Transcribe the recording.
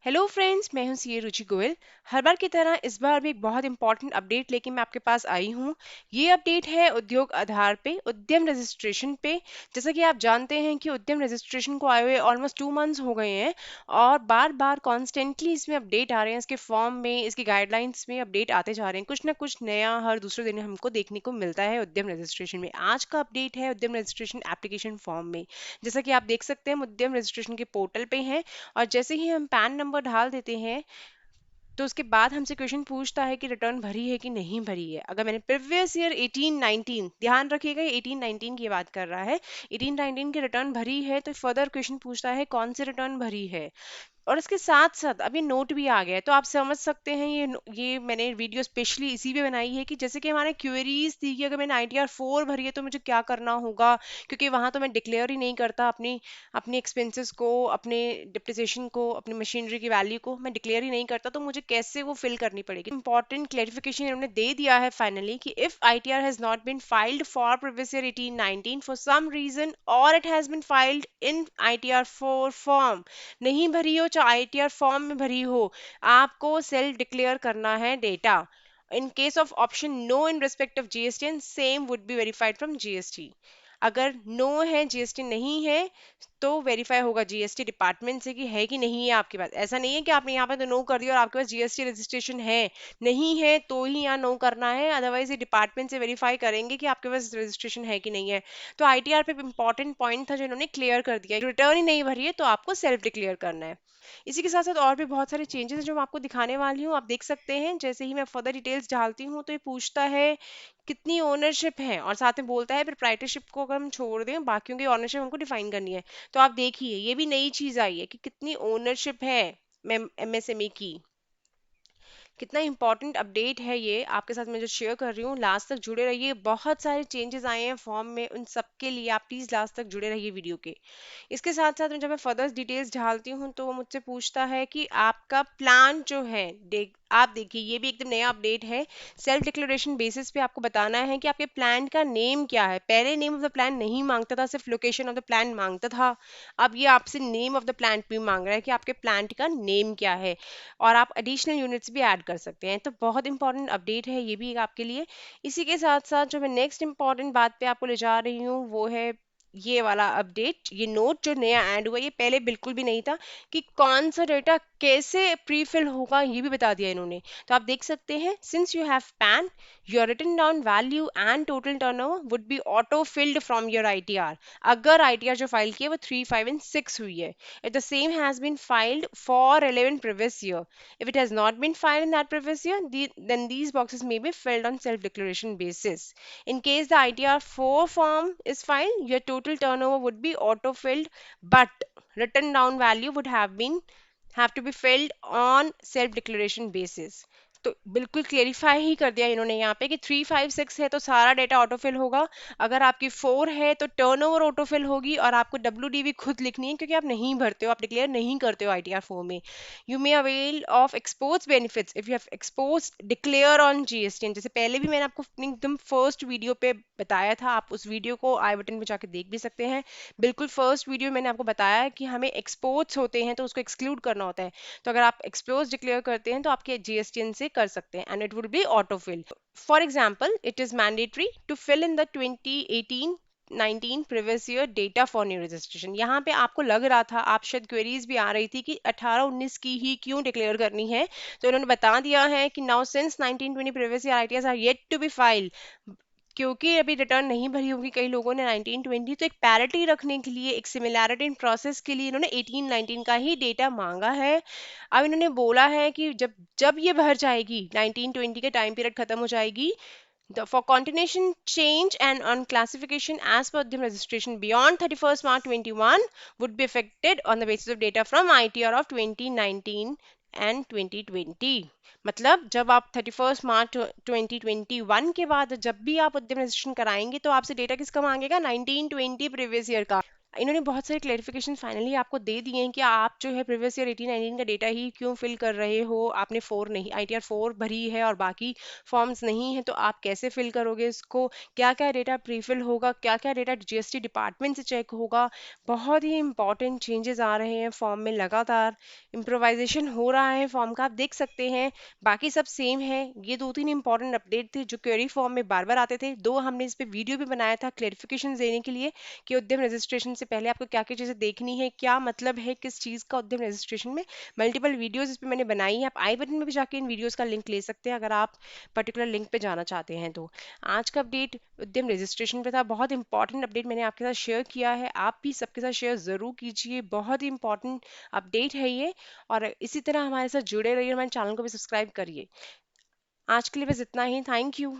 Hello friends, मैं हूं CA रुचि गोयल। हर बार की तरह इस बार भी एक बहुत इंपॉर्टेंट अपडेट लेके मैं आपके पास आई हूं। ये अपडेट है उद्योग आधार पे उद्यम रजिस्ट्रेशन पे। जैसा कि आप जानते हैं कि उद्यम रजिस्ट्रेशन को आए हुए ऑलमोस्ट 2 मंथ्स हो गए हैं और बार बार कॉन्स्टेंटली इसमें अपडेट आ रहे हैं। इसके फॉर्म में, इसकी गाइडलाइंस में अपडेट आते जा रहे हैं। कुछ ना कुछ नया हर दूसरे दिन हमको देखने को मिलता है उद्यम रजिस्ट्रेशन में। आज का अपडेट है उद्यम रजिस्ट्रेशन एप्लीकेशन फॉर्म में। जैसा कि आप देख सकते हैं, हम उद्यम रजिस्ट्रेशन के पोर्टल पे हैं और जैसे ही हम पैन नंबर डाल देते हैं तो उसके बाद हमसे क्वेश्चन पूछता है कि रिटर्न भरी है कि नहीं भरी है। अगर मैंने प्रीवियस ईयर 18-19, ध्यान रखिएगा, ये 18-19 की बात कर रहा है, 18-19 की रिटर्न भरी है तो फर्दर क्वेश्चन पूछता है कौन सी रिटर्न भरी है। और इसके साथ साथ अभी नोट भी आ गया है, तो आप समझ सकते हैं ये मैंने वीडियो स्पेशली इसी पे बनाई है कि जैसे कि हमारे क्वेरीज थी कि अगर मैंने ITR 4 भरी है तो मुझे क्या करना होगा, क्योंकि वहां तो मैं डिक्लेयर ही नहीं करता अपनी अपने एक्सपेंसेस को, अपने डिप्रिसिएशन को, अपनी मशीनरी की वैल्यू को मैं डिक्लेयर ही नहीं करता, तो मुझे कैसे वो फिल करनी पड़ेगी। इंपॉर्टेंट क्लेरिफिकेशन इन्होंने दे दिया है फाइनली कि if ITR has not been filed for previous year 18-19 for some reason और it has been filed in ITR 4 form, नहीं भरी हो चाहे ITR फॉर्म में भरी हो, आपको सेल्फ डिक्लेयर करना है data. In case of option no in respect of GST and same would be verified from GST। अगर नो है, GST नहीं है, तो वेरीफाई होगा GST डिपार्टमेंट से कि है कि नहीं है आपके पास। ऐसा नहीं है कि आपने यहाँ पे तो नो कर दिया और आपके पास GST रजिस्ट्रेशन है, नहीं है तो ही यहाँ नो करना है, अदरवाइज ये डिपार्टमेंट से वेरीफाई करेंगे कि आपके पास रजिस्ट्रेशन है कि नहीं है। तो ITR पे इंपॉर्टेंट पॉइंट था जो इन्होंने क्लियर कर दिया, रिटर्न ही नहीं भरी है तो आपको सेल्फ डिक्लेयर करना है। इसी के साथ साथ और भी बहुत सारे चेंजेस हैं जो मैं आपको दिखाने वाली हूँ, आप देख सकते हैं। जैसे ही मैं फर्दर डिटेल्स डालती हूँ तो ये पूछता है कितनी ओनरशिप है और साथ में बोलता है प्रोप्राइटरशिप को अगर हम छोड़ दें, बाकियों की ओनरशिप हमको डिफाइन करनी है। तो आप देखिए, ये भी नई चीज आई है कि कितनी ओनरशिप है MSME की। कितना इंपॉर्टेंट अपडेट है ये, आपके साथ मैं जो शेयर कर रही हूँ। लास्ट तक जुड़े रहिए, बहुत सारे चेंजेस आए हैं फॉर्म में, उन सब के लिए आप प्लीज लास्ट तक जुड़े रहिए वीडियो के। इसके साथ साथ जब मैं फर्दर डिटेल्स डालती हूँ तो वो मुझसे पूछता है कि आपका प्लान जो है, आप देखिए ये भी एकदम नया अपडेट है। सेल्फ डिक्लेरेशन बेसिस पे आपको बताना है कि आपके प्लान का नेम क्या है। पहले नेम ऑफ द प्लान नहीं मांगता था, सिर्फ लोकेशन ऑफ द प्लान मांगता था। अब ये आपसे नेम ऑफ द प्लांट भी मांग रहा है कि आपके प्लांट का नेम क्या है, और आप एडिशनल यूनिट्स भी ऐड कर सकते हैं। तो बहुत इंपॉर्टेंट अपडेट है ये भी आपके लिए। इसी के साथ साथ जो मैं नेक्स्ट इंपॉर्टेंट बात पे आपको ले जा रही हूँ वो है ये वाला अपडेट, ये नोट जो नया ऐड हुआ, ये पहले बिल्कुल भी नहीं था कि कौन सा डेटा कैसे प्री फिल होगा, ये भी बता दिया इन्होंने। तो आप देख सकते हैं, since you have PAN, your written down value and total turnover would be auto filled from your ITR। अगर ITR जो फाइल की है वो 3, 5 एंड 6 हुई है, if the same has been filed for relevant previous year. If it has not been filed in that previous year, then these boxes may be filled on self-declaration basis. In case the ITR 4 form is filed, your total turnover would be auto-filled, but written down value would have to be filled on self-declaration basis. तो बिल्कुल clarify ही कर दिया इन्होंने यहाँ पे कि 3, 5, 6 है तो सारा डेटा ऑटोफिल होगा, अगर आपकी 4 है तो टर्नओवर ऑटोफिल होगी, और आपको WDV खुद लिखनी है क्योंकि आप नहीं भरते हो, आप डिक्लेयर नहीं करते हो ITR 4 में। You may avail of exports benefits if you have expose declare on GST। जैसे पहले भी मैंने आपको अपनी एकदम फर्स्ट वीडियो पे बताया था, आप उस वीडियो को आई बटन पे जाके देख भी सकते हैं। बिल्कुल फर्स्ट वीडियो मैंने आपको बताया कि हमें एक्सपोर्ट्स होते हैं तो उसको एक्सक्लूड करना होता है। तो अगर आप एक्सपोज डिक्लेयर करते हैं तो आपके GSTN से कर सकते हैं and it will be auto fill. For example, it is mandatory to fill in the 2018-19 previous year data for new registration. यहाँ पे आपको लग रहा था, आप शायद क्वेरीज भी आ रही थी कि 18-19 की ही क्यों डिक्लेयर करनी है, तो इन्होंने बता दिया है कि now since 19-20 previous year ITRs are yet to be file, क्योंकि अभी रिटर्न नहीं भरी होगी कई लोगों ने 19-20, तो एक पैरिटी रखने के लिए, एक सिमिलैरिटी इन प्रोसेस के लिए इन्होंने 18-19 का ही डेटा मांगा है। अब इन्होंने बोला है कि जब जब ये भर जाएगी, 19-20 के टाइम पीरियड खत्म हो जाएगी, for continuation change and on classification as per the registration beyond 31st March 21 would be affected on the basis of data from ITR of 2019 and 2020। मतलब जब आप 31 मार्च 2021 के बाद जब भी आप उद्यम रजिस्ट्रेशन कराएंगे तो आपसे डेटा किसका मांगेगा, 19-20 प्रीवियस ईयर का। इन्होंने बहुत सारे क्लेरिफिकेशन फाइनली आपको दे दिए हैं कि आप जो है प्रीवियस ईयर 18-19 का डेटा ही क्यों फिल कर रहे हो। आपने 4 नहीं, ITR 4 भरी है और बाकी फॉर्म्स नहीं है, तो आप कैसे फिल करोगे इसको, क्या क्या डेटा प्री फिल होगा, क्या क्या डेटा GST डिपार्टमेंट से चेक होगा। बहुत ही इंपॉर्टेंट चेंजेस आ रहे हैं फॉर्म में, लगातार इम्प्रोवाइजेशन हो रहा है फॉर्म का, आप देख सकते हैं। बाकी सब सेम है। ये 2-3 इंपॉर्टेंट अपडेट थे जो क्वेरी फॉर्म में बार बार आते थे। दो हमने इस पे वीडियो भी बनाया था क्लेरिफिकेशन देने के लिए कि उद्यम रजिस्ट्रेशन से पहले आपको क्या क्या चीज़ें देखनी है, क्या मतलब है किस चीज़ का उद्यम रजिस्ट्रेशन में। मल्टीपल वीडियोस इस पे मैंने बनाई है, आप आई बटन में भी जाके इन वीडियोस का लिंक ले सकते हैं अगर आप पर्टिकुलर लिंक पे जाना चाहते हैं तो। आज का अपडेट उद्यम रजिस्ट्रेशन पे था, बहुत इंपॉर्टेंट अपडेट मैंने आपके साथ शेयर किया है, आप भी सबके साथ शेयर ज़रूर कीजिए, बहुत ही इंपॉर्टेंट अपडेट है ये। और इसी तरह हमारे साथ जुड़े रहिए, हमारे चैनल को भी सब्सक्राइब करिए। आज के लिए बस इतना ही, थैंक यू।